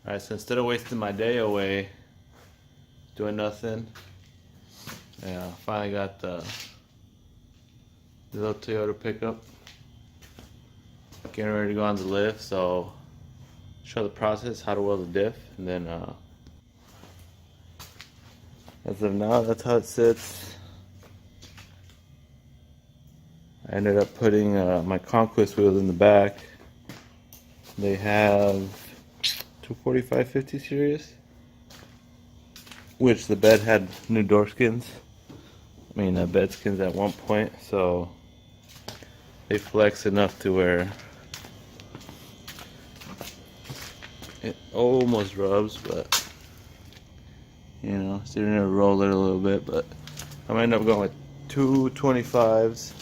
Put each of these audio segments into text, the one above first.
Alright, so instead of wasting my day away doing nothing, yeah, finally got the little Toyota pickup. Getting ready to go on the lift, so show the process, how to weld a diff, and then as of now, that's how it sits. I ended up putting my Conquest wheels in the back. They have 245/50 series, which the bed had new door skins. Bed skins at one point, so they flex enough to where it almost rubs, but you know, so you're gonna roll it a little bit. But I'm gonna end up going with 225s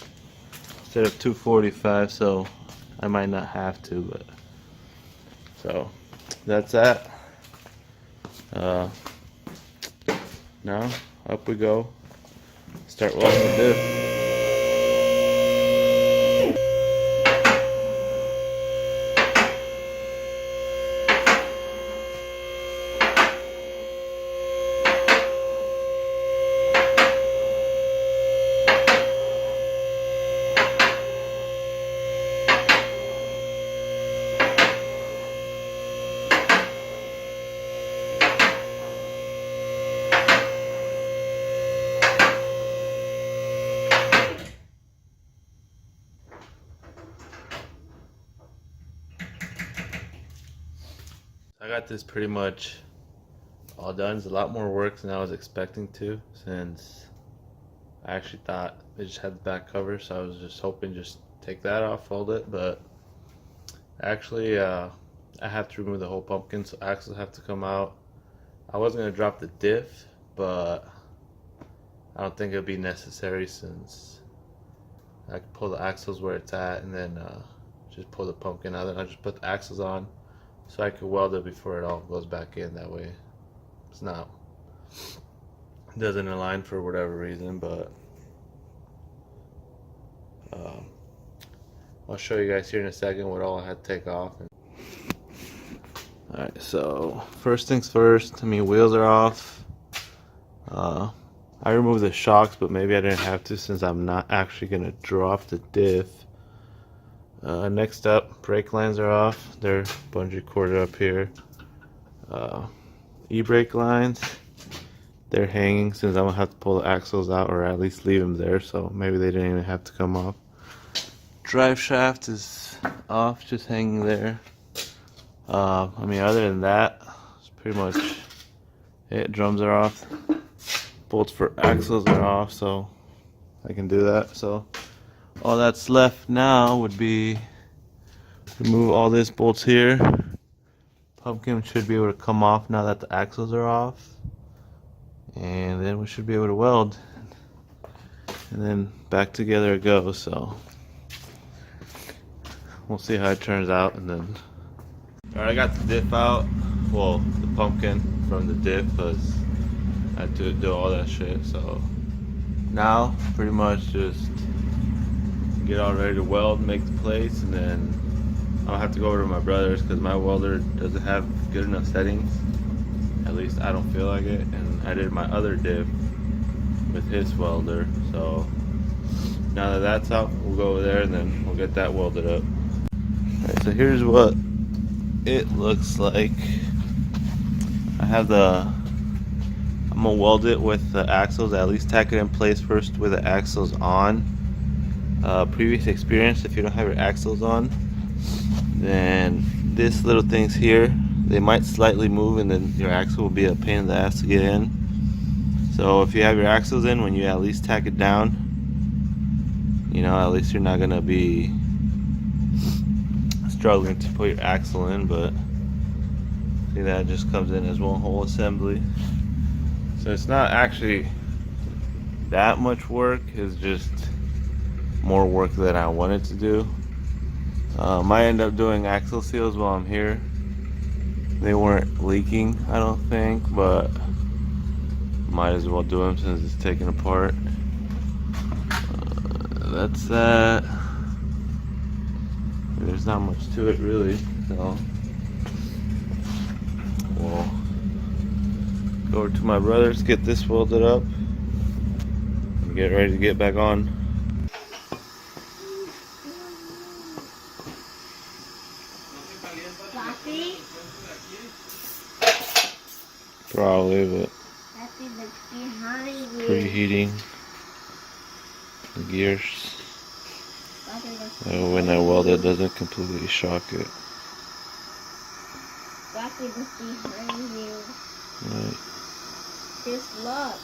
instead of 245, so I might not have to, but so that's that. Now up we go. Start welding the diff. I got this pretty much all done. It's a lot more work than I was expecting to, since I actually thought they just had the back cover, so I was just hoping just take that off, fold it, but actually I have to remove the whole pumpkin, so axles have to come out. I was going to drop the diff, but I don't think it would be necessary, since I can pull the axles where it's at and then just pull the pumpkin out. Then I just put the axles on so I could weld it before it all goes back in. That way it's not, it doesn't align for whatever reason. But I'll show you guys here in a second what all I had to take off. Alright, so first things first, wheels are off. I removed the shocks, but maybe I didn't have to, since I'm not actually going to drop the diff. Next up, brake lines are off. They're bungee corded up here. E-brake lines, they're hanging, since I'm going to have to pull the axles out, or at least leave them there, so maybe they didn't even have to come off. Drive shaft is off, just hanging there. Other than that, it's pretty much it. Drums are off. Bolts for axles are off, so I can do that. So all that's left now would be remove all these bolts here. Pumpkin should be able to come off now that the axles are off, and then we should be able to weld, and then back together it goes. So we'll see how it turns out. And then alright, I got the diff out, well, the pumpkin from the diff, because I had to do all that shit. So now pretty much just get all ready to weld, make the plates, and then I'll have to go over to my brother's, because my welder doesn't have good enough settings. At least I don't feel like it. And I did my other diff with his welder. So now that that's out, we'll go over there and then we'll get that welded up. Alright, so here's what it looks like. I'm gonna weld it with the axles, at least tack it in place first with the axles on. Previous experience, if you don't have your axles on, then this little things here, they might slightly move, and then your axle will be a pain in the ass to get in. So if you have your axles in, when you at least tack it down, at least you're not gonna be struggling to put your axle in. But see, that just comes in as one whole assembly, so it's not actually that much work. It's just more work than I wanted to do. Might end up doing axle seals while I'm here. They weren't leaking, I don't think, but might as well do them since it's taken apart. That's that. There's not much to it really, so we'll go over to my brother's, get this welded up, and get ready to get back on. Probably, but preheating the gears. When I weld it, doesn't completely shock it. Behind you. Right. Just look.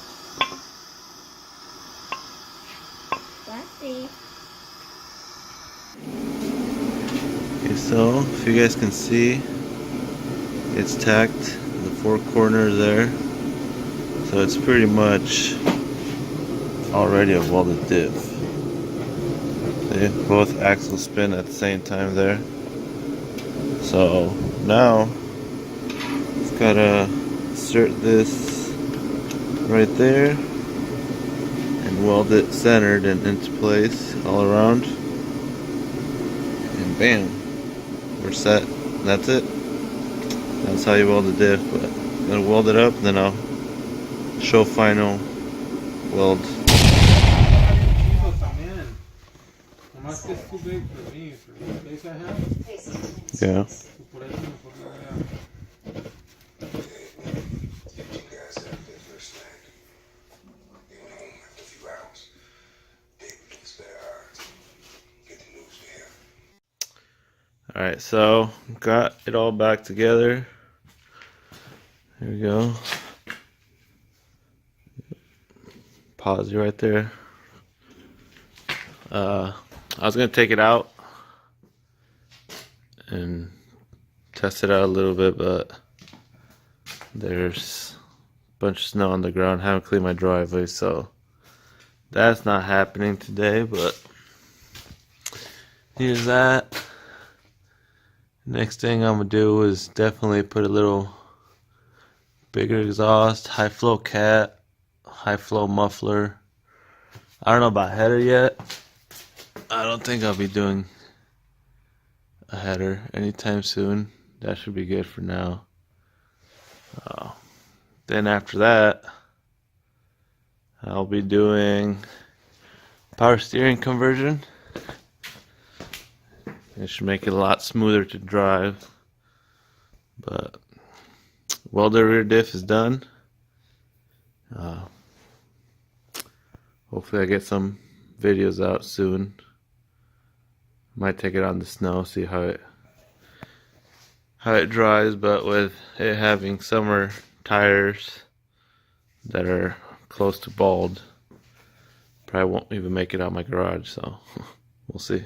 Let's Okay, so if you guys can see, it's tacked the four corners there, so it's pretty much already a welded diff. See, both axles spin at the same time there. So now it's gotta insert this right there and weld it centered and into place all around, and bam, we're set. That's it. That's how you weld a diff. But I'm gonna weld it up, and then I'll show final weld. Yeah. Alright, so got it all back together. Here we go. Pause you right there. I was gonna take it out and test it out a little bit, but there's a bunch of snow on the ground. Haven't cleaned my driveway, so that's not happening today. But here's that. Next thing I'm gonna do is definitely put a little bigger exhaust, high flow cat, high flow muffler. I don't know about header yet. I don't think I'll be doing a header anytime soon. That should be good for now. Then after that, I'll be doing power steering conversion. It should make it a lot smoother to drive. But welder rear diff is done. Hopefully I get some videos out soon. Might take it on the snow, see how it dries, but with it having summer tires that are close to bald, probably won't even make it out my garage, so we'll see.